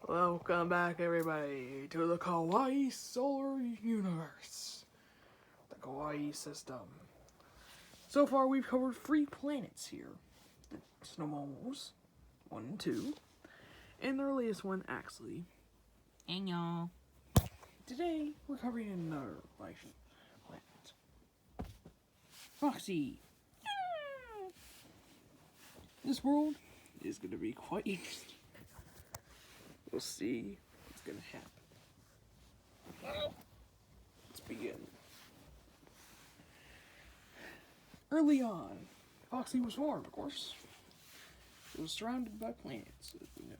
Welcome back, everybody, to the Kawaii Solar Universe, the Kawaii system. So far, we've covered 3 planets here: the Snowmobiles, 1 and 2, and the earliest one, Axley. And y'all. Today, we're covering another life planet, Foxxie. This world is going to be quite interesting. We'll see what's going to happen. Let's begin. Early on, Foxxie was formed, of course. It was surrounded by planets, as we know.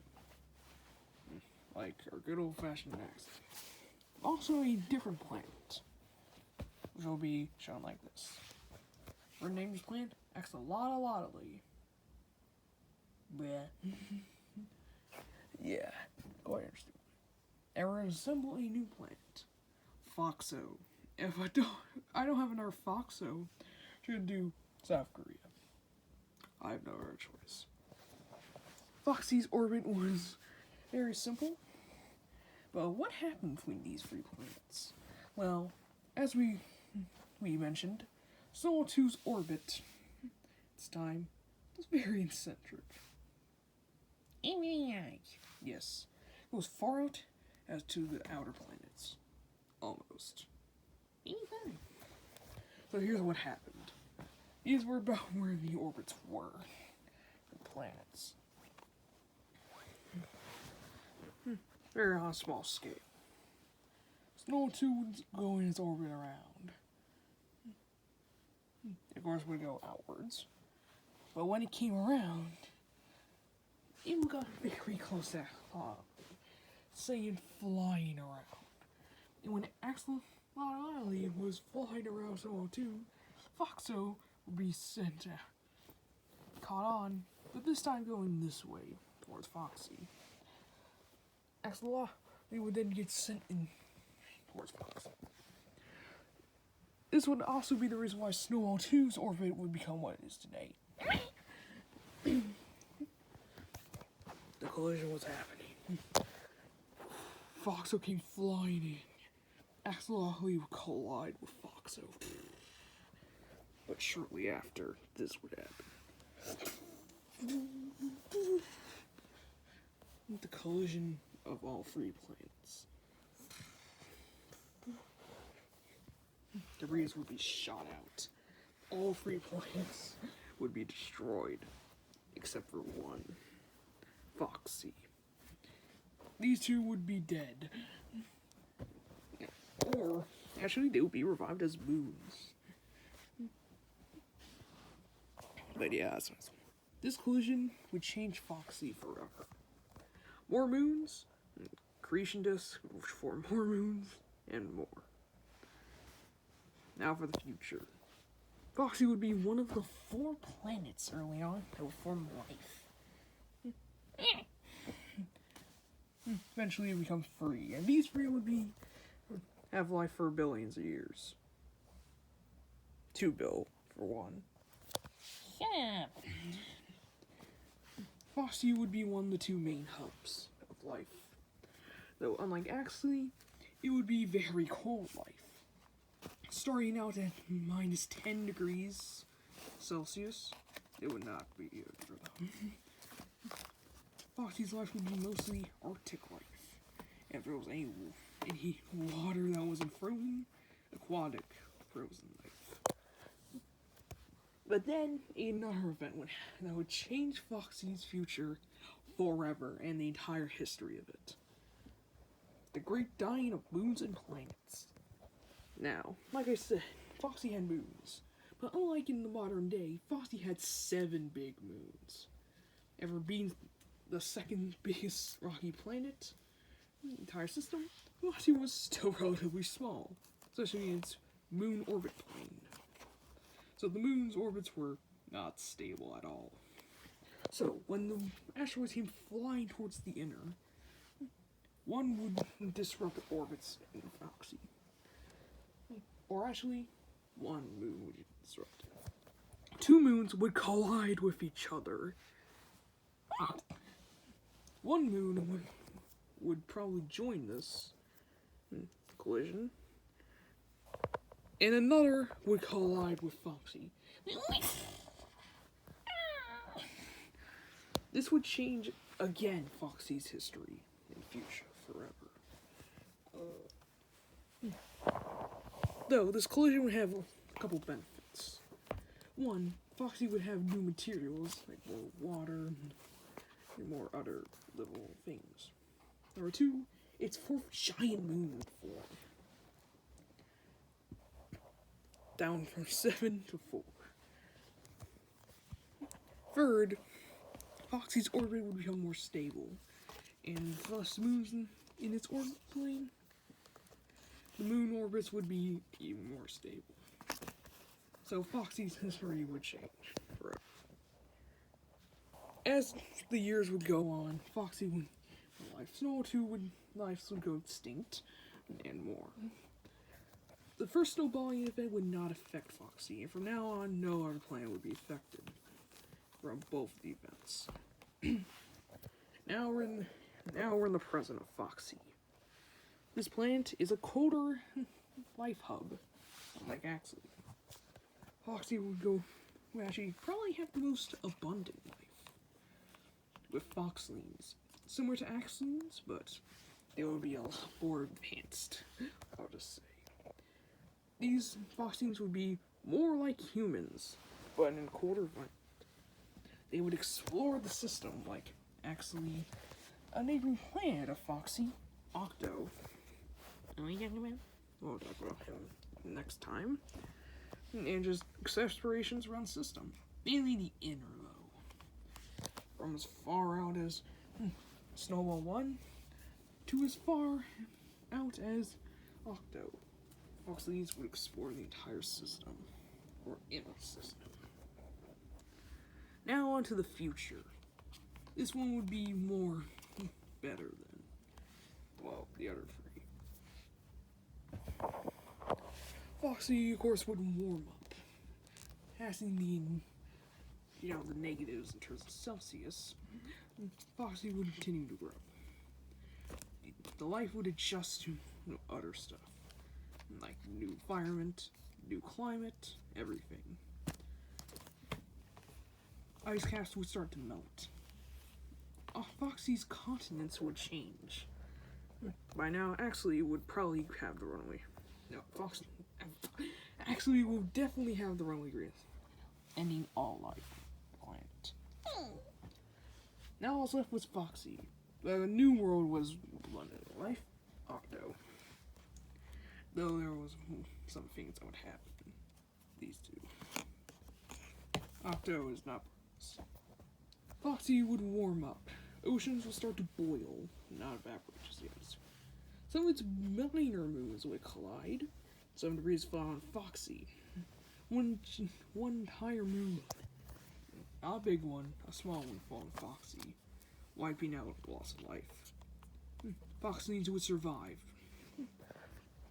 Like our good old-fashioned axis. Also a different planet, which will be shown like this. We're named this planet Axolotl. Bleh. Yeah, quite interesting. And we're gonna assemble a new planet, Foxo. If I don't have another Foxo, should do South Korea. I have no other choice. Foxxie's orbit was very simple. But what happened between these 3 planets? Well, as we mentioned, Sol 2's orbit, this time, was very eccentric. Yes, it was far out as to the outer planets. Almost. So here's what happened. These were about where the orbits were. The planets. Very on a small scale. Snow 2 would go in its orbit around. Of course, it would go outwards. But when it came around, it got very close to saying flying around. And when Axolotl was flying around Snow 2, Foxo would be sent caught on, but this time going this way, towards Foxxie. Axolotl would then get sent in towards Foxxie. This would also be the reason why Snow 2's orbit would become what it is today. The collision was happening. Foxo came flying in. Axolotl would collide with Foxo. But shortly after, this would happen. The collision of all 3 planets. Debris would be shot out. All 3 planets would be destroyed, except for one, Foxxie. These 2 would be dead. Or, actually, they would be revived as moons. But yeah, this collision would change Foxxie forever. More moons, accretion disks would form more moons, and more. Now for the future. Foxxie would be one of the 4 planets early on that would form life. Eventually it becomes free, and these 3 would have life for billions of years. 2 bill, for 1. Yeah. Foxxie would be one of the 2 main hubs of life. Though, unlike Axley, it would be very cold life. Starting out at minus 10 degrees Celsius, it would not be good for them. Foxxie's life would be mostly Arctic life. And if there was any water that wasn't frozen, aquatic frozen life. But then another event that would change Foxxie's future forever and the entire history of it. The great dying of moons and planets. Now, like I said, Foxxie had moons. But unlike in the modern day, Foxxie had 7 big moons. Ever being the 2nd biggest rocky planet in the entire system, Foxxie was still relatively small, especially in its moon orbit plane. So the moon's orbits were not stable at all. So when the asteroids came flying towards the inner, one would disrupt the orbits in Foxxie. Or actually, one moon would get disrupted. 2 moons would collide with each other. One moon would probably join this collision, and another would collide with Foxxie. This would change, again, Foxxie's history and future forever. Though, this collision would have a couple benefits. One, Foxxie would have new materials, like more water and more other little things. Number two, its fourth giant moon would form. Down from 7 to 4. Third, Foxxie's orbit would become more stable, and thus moons in its orbit plane, the moon orbits would be even more stable. So Foxxie's history would change forever. As the years would go on, Foxxie would life. Lives would go extinct, and more. The first snowballing event would not affect Foxxie, and from now on, no other planet would be affected from both the events. Now we're in the present of Foxxie. This planet is a colder life hub, like Axley. Foxxie would actually probably have the most abundant life, with Foxlings, similar to Axlings, but they would be a lot more advanced, I'll just say. These Foxlings would be more like humans, but in a colder environment. They would explore the system, like actually a neighboring planet of Foxxie, Octo. What are you talking about? We'll talk about him next time. And just explorations around the system. Mainly the inner, though. From as far out as Snowball 1 to as far out as Octo. Foxlies would explore the entire system, or inner system. Now on to the future. This one would be more better than, well, the other three. Foxxie, of course, would warm up, passing the negatives in terms of Celsius. Foxxie would continue to grow. The life would adjust to other stuff, like new environment, new climate, everything. Ice caps would start to melt. Foxxie's continents would change. By now, Axley would probably have the runaway. No, Axley will definitely have the runaway grace, ending all life on the planet. Now all that's left was Foxxie. The new world was London life, Octo. Though there was some things that would happen. These two. Octo is not. Foxxie would warm up. Oceans would start to boil, not evaporate just yet. Some of its minor moons would collide. Some debris fall on Foxxie. One higher moon, not a big one, a small one, fall on Foxxie, wiping out loss of life. Foxlies would survive.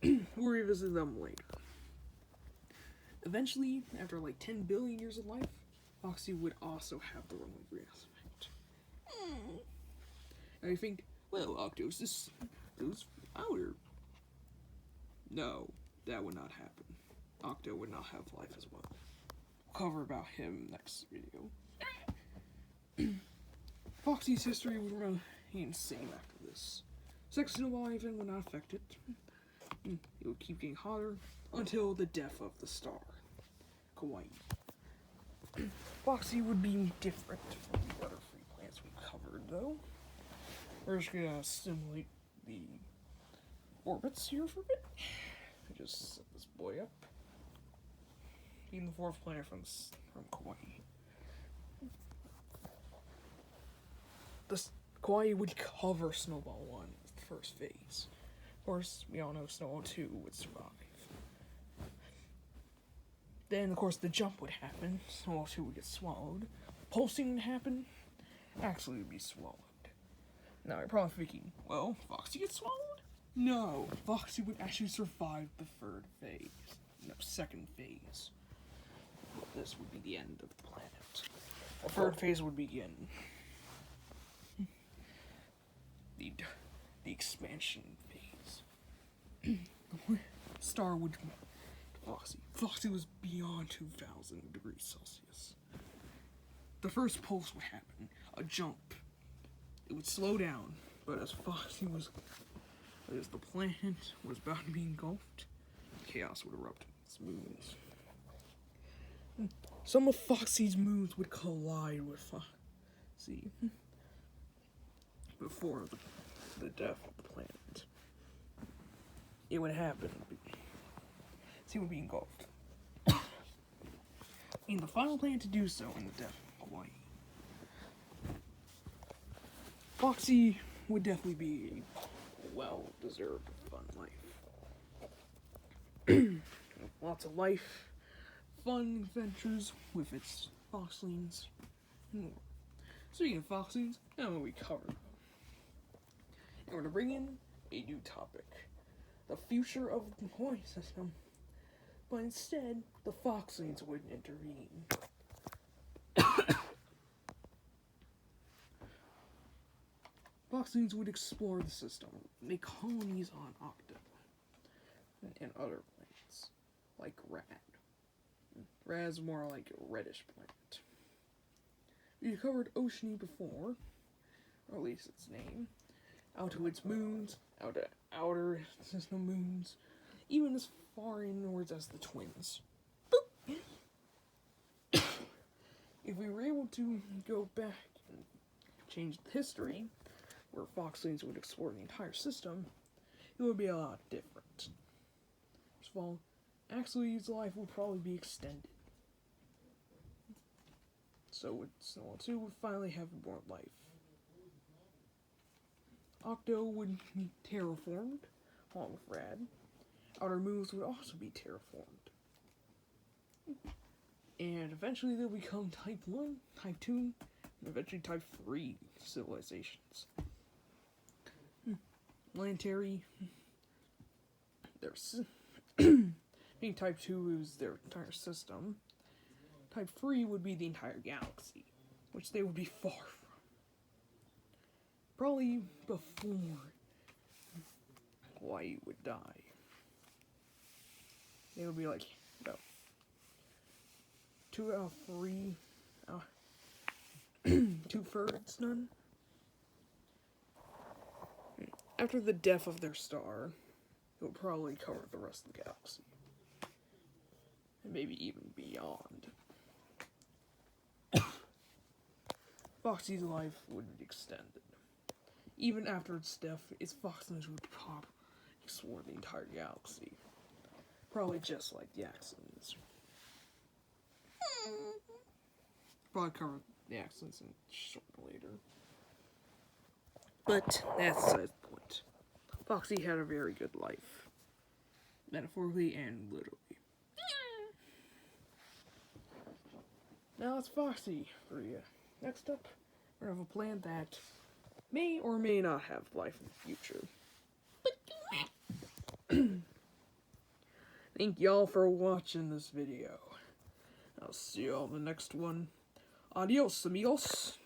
We'll revisit them later. Eventually, after like 10 billion years of life, Foxxie would also have the runaway grass effect. Now you think, well, Octos, this goes outer. No, that would not happen. Octo would not have life as well. We'll cover about him next video. Foxxie's history would remain the same after this. Sex snowball even would not affect it. It would keep getting hotter until the death of the star, Kawaii. Foxxie would be different from the other three planets we covered, though. We're just gonna simulate the orbits here for a bit. Just set this boy up. Being the fourth planet from Kawaii. This Kawaii would cover Snowball 1 as the first phase. Of course, we all know Snowball 2 would survive. Then, of course, the jump would happen. Snowball 2 would get swallowed. Pulsing would happen. Actually, would be swallowed. Now, you're probably thinking, well, Foxxie gets swallowed? No, Foxxie would actually survive the third phase. No, second phase. This would be the end of the planet. The third phase would begin. the expansion phase. Star would Foxxie. Foxxie was beyond 2,000 degrees Celsius. The first pulse would happen, a jump. It would slow down, but as the planet was about to be engulfed, chaos would erupt in its moons. Some of Foxxie's moons would collide with Foxxie before the death of the planet. It would happen. He would be engulfed. And the final planet to do so in the death of Hawaii. Foxxie would definitely be a well-deserved fun life. Lots of life, fun adventures with its foxlings. Speaking of foxlings, now we covered them. And we're going to bring in a new topic. The future of the Hawaii system. But instead, the foxlings would intervene. Foxlings would explore the system, make colonies on Octo and other planets, like Rad. Rad's more like a reddish planet. We covered Oceany before, or at least its name, out to its moons, out to outer system moons, even as far inwards as the Twins. If we were able to go back and change the history, where foxlings would explore the entire system, it would be a lot different. First of all, Axley's life would probably be extended. So would Snow 2 would finally have more life. Octo would be terraformed, along with Rad. Outer moons would also be terraformed. And eventually they'll become Type 1, Type 2, and eventually Type 3 civilizations. Planetary, being Type 2 is their entire system. Type 3 would be the entire galaxy, which they would be far from. Probably before Hawaii would die. They would be like, no. 2 out of 3, 2/3 done. After the death of their star, it would probably cover the rest of the galaxy. And maybe even beyond. Foxy's life would be extended. Even after its death, its foxlings would probably explore the entire galaxy. Probably just like the Axlings. Probably cover the Axlings in short later. But that's the point. Foxy had a very good life. Metaphorically and literally. Now it's Foxy for you. Next up, we have a planet that may or may not have life in the future. Thank y'all for watching this video. I'll see y'all in the next one. Adios, amigos.